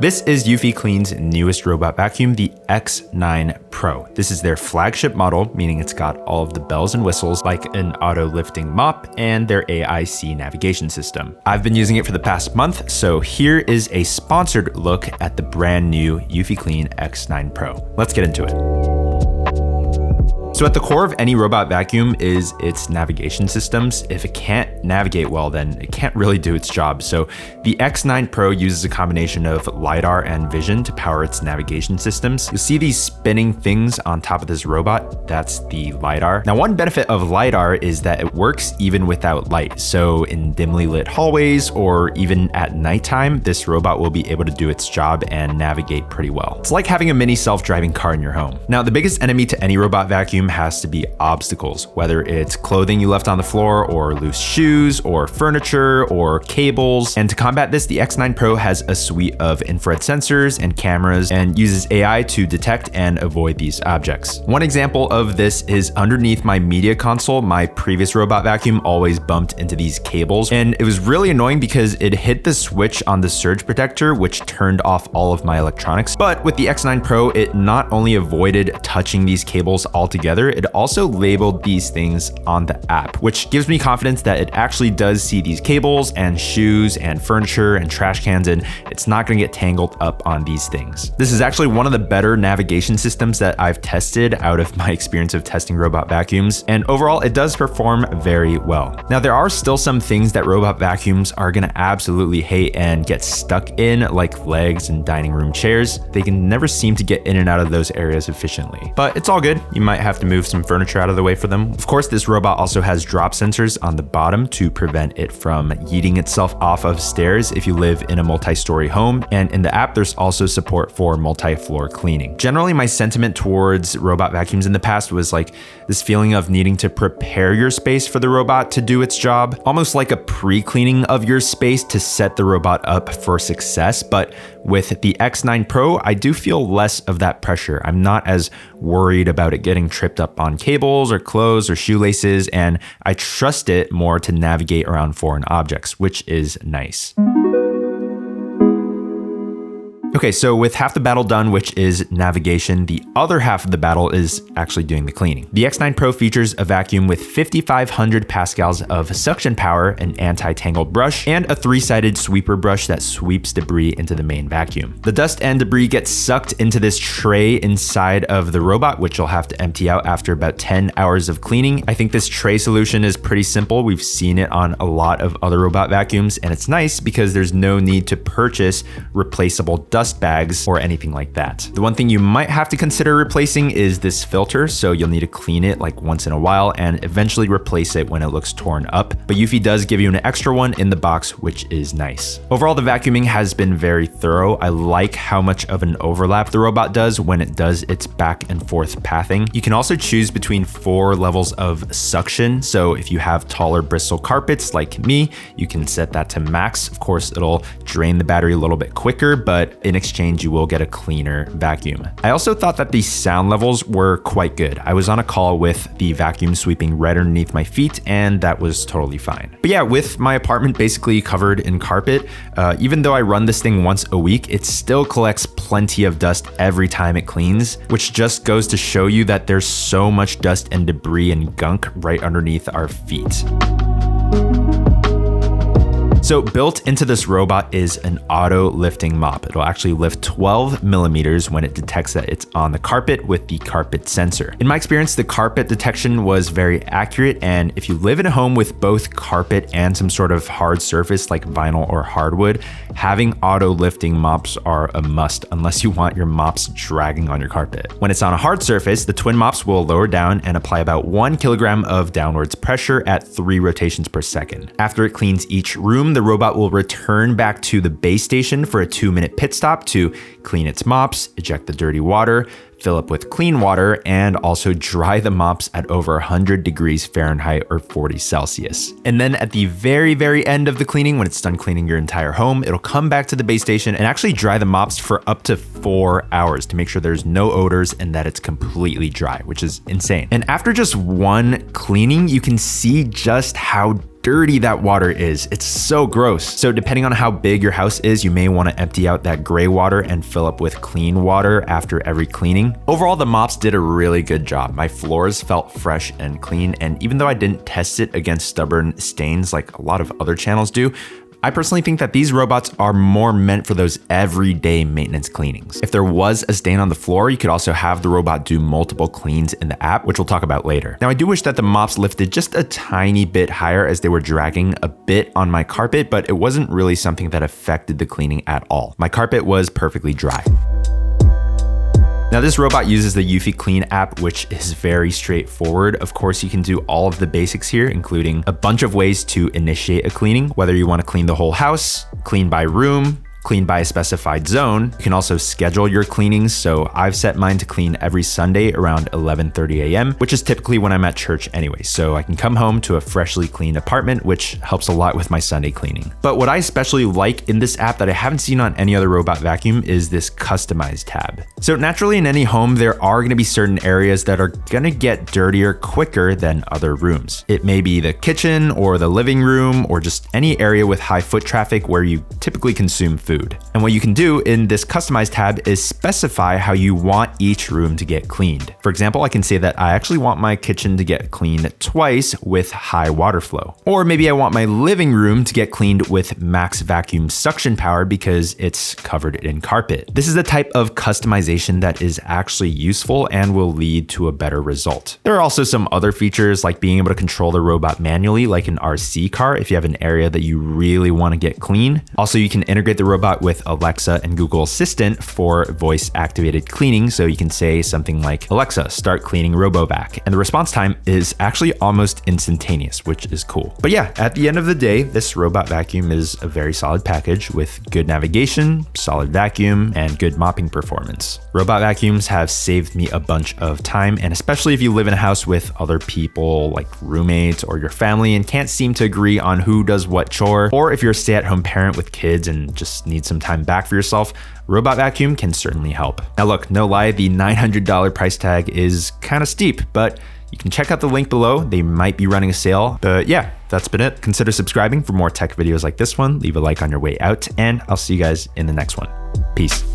This is Eufy Clean's newest robot vacuum, the X9 Pro. This is their flagship model, meaning it's got all of the bells and whistles like an auto lifting mop and their AIC navigation system. I've been using it for the past month, so here is a sponsored look at the brand new Eufy Clean X9 Pro. Let's get into it. So at the core of any robot vacuum is its navigation systems. If it can't navigate well, then it can't really do its job. So the X9 Pro uses a combination of LiDAR and vision to power its navigation systems. You'll see these spinning things on top of this robot. That's the LiDAR. Now, one benefit of LiDAR is that it works even without light. So in dimly lit hallways or even at nighttime, this robot will be able to do its job and navigate pretty well. It's like having a mini self-driving car in your home. Now, the biggest enemy to any robot vacuum has to be obstacles, whether it's clothing you left on the floor or loose shoes or furniture or cables. And to combat this, the X9 Pro has a suite of infrared sensors and cameras and uses AI to detect and avoid these objects. One example of this is underneath my media console. My previous robot vacuum always bumped into these cables, and it was really annoying because it hit the switch on the surge protector, which turned off all of my electronics. But with the X9 Pro, it not only avoided touching these cables altogether, it also labeled these things on the app, which gives me confidence that it actually does see these cables and shoes and furniture and trash cans, and it's not going to get tangled up on these things. This is actually one of the better navigation systems that I've tested out of my experience of testing robot vacuums, and overall it does perform very well. Now, there are still some things that robot vacuums are going to absolutely hate and get stuck in, like legs and dining room chairs. They can never seem to get in and out of those areas efficiently, but it's all good. You might have to move some furniture out of the way for them. Of course, this robot also has drop sensors on the bottom to prevent it from yeeting itself off of stairs if you live in a multi-story home. And in the app, there's also support for multi-floor cleaning. Generally, my sentiment towards robot vacuums in the past was like this feeling of needing to prepare your space for the robot to do its job, almost like a pre-cleaning of your space to set the robot up for success. But with the X9 Pro, I do feel less of that pressure. I'm not as worried about it getting tripped up on cables or clothes or shoelaces, and I trust it more to navigate around foreign objects, which is nice. Okay, so with half the battle done, which is navigation, the other half of the battle is actually doing the cleaning. The X9 Pro features a vacuum with 5,500 pascals of suction power, an anti-tangle brush, and a 3-sided sweeper brush that sweeps debris into the main vacuum. The dust and debris get sucked into this tray inside of the robot, which you'll have to empty out after about 10 hours of cleaning. I think this tray solution is pretty simple. We've seen it on a lot of other robot vacuums, and it's nice because there's no need to purchase replaceable dust bags or anything like that. The one thing you might have to consider replacing is this filter, so you'll need to clean it like once in a while and eventually replace it when it looks torn up. But Eufy does give you an extra one in the box, which is nice. Overall, the vacuuming has been very thorough. I like how much of an overlap the robot does when it does its back and forth pathing. You can also choose between 4 levels of suction. So if you have taller bristle carpets like me, you can set that to max. Of course, it'll drain the battery a little bit quicker, but in exchange, you will get a cleaner vacuum. I also thought that the sound levels were quite good. I was on a call with the vacuum sweeping right underneath my feet, and that was totally fine. But yeah, with my apartment basically covered in carpet, even though I run this thing once a week, it still collects plenty of dust every time it cleans, which just goes to show you that there's so much dust and debris and gunk right underneath our feet. So built into this robot is an auto lifting mop. It'll actually lift 12 millimeters when it detects that it's on the carpet with the carpet sensor. In my experience, the carpet detection was very accurate, and if you live in a home with both carpet and some sort of hard surface like vinyl or hardwood, having auto lifting mops are a must unless you want your mops dragging on your carpet. When it's on a hard surface, the twin mops will lower down and apply about 1 kilogram of downwards pressure at 3 rotations per second. After it cleans each room, the robot will return back to the base station for a 2-minute pit stop to clean its mops, eject the dirty water, fill up with clean water, and also dry the mops at over 100 degrees Fahrenheit or 40 Celsius. And then at the very, very end of the cleaning, when it's done cleaning your entire home, it'll come back to the base station and actually dry the mops for up to 4 hours to make sure there's no odors and that it's completely dry, which is insane. And after just one cleaning, you can see just how dirty that water is. It's so gross. So depending on how big your house is, you may want to empty out that gray water and fill up with clean water after every cleaning. Overall, the mops did a really good job. My floors felt fresh and clean, and even though I didn't test it against stubborn stains like a lot of other channels do, I personally think that these robots are more meant for those everyday maintenance cleanings. If there was a stain on the floor, you could also have the robot do multiple cleans in the app, which we'll talk about later. Now, I do wish that the mops lifted just a tiny bit higher as they were dragging a bit on my carpet, but it wasn't really something that affected the cleaning at all. My carpet was perfectly dry. Now this robot uses the Eufy Clean app, which is very straightforward. Of course, you can do all of the basics here, including a bunch of ways to initiate a cleaning, whether you want to clean the whole house, clean by room, clean by a specified zone. You can also schedule your cleanings. So I've set mine to clean every Sunday around 11:30 a.m., which is typically when I'm at church anyway. So I can come home to a freshly cleaned apartment, which helps a lot with my Sunday cleaning. But what I especially like in this app that I haven't seen on any other robot vacuum is this customize tab. So naturally in any home, there are going to be certain areas that are going to get dirtier quicker than other rooms. It may be the kitchen or the living room or just any area with high foot traffic where you typically consume food. And what you can do in this customize tab is specify how you want each room to get cleaned. For example, I can say that I actually want my kitchen to get cleaned twice with high water flow. Or maybe I want my living room to get cleaned with max vacuum suction power because it's covered in carpet. This is the type of customization that is actually useful and will lead to a better result. There are also some other features like being able to control the robot manually, like an RC car if you have an area that you really want to get clean. Also, you can integrate the robot with Alexa and Google Assistant for voice activated cleaning. So you can say something like, Alexa, start cleaning RoboVac. And the response time is actually almost instantaneous, which is cool. But yeah, at the end of the day, this robot vacuum is a very solid package with good navigation, solid vacuum, and good mopping performance. Robot vacuums have saved me a bunch of time, and especially if you live in a house with other people like roommates or your family and can't seem to agree on who does what chore, or if you're a stay-at-home parent with kids and just need some time back for yourself, robot vacuum can certainly help. Now look, no lie, the $900 price tag is kind of steep, but you can check out the link below. They might be running a sale, but yeah, that's been it. Consider subscribing for more tech videos like this one. Leave a like on your way out, and I'll see you guys in the next one. Peace.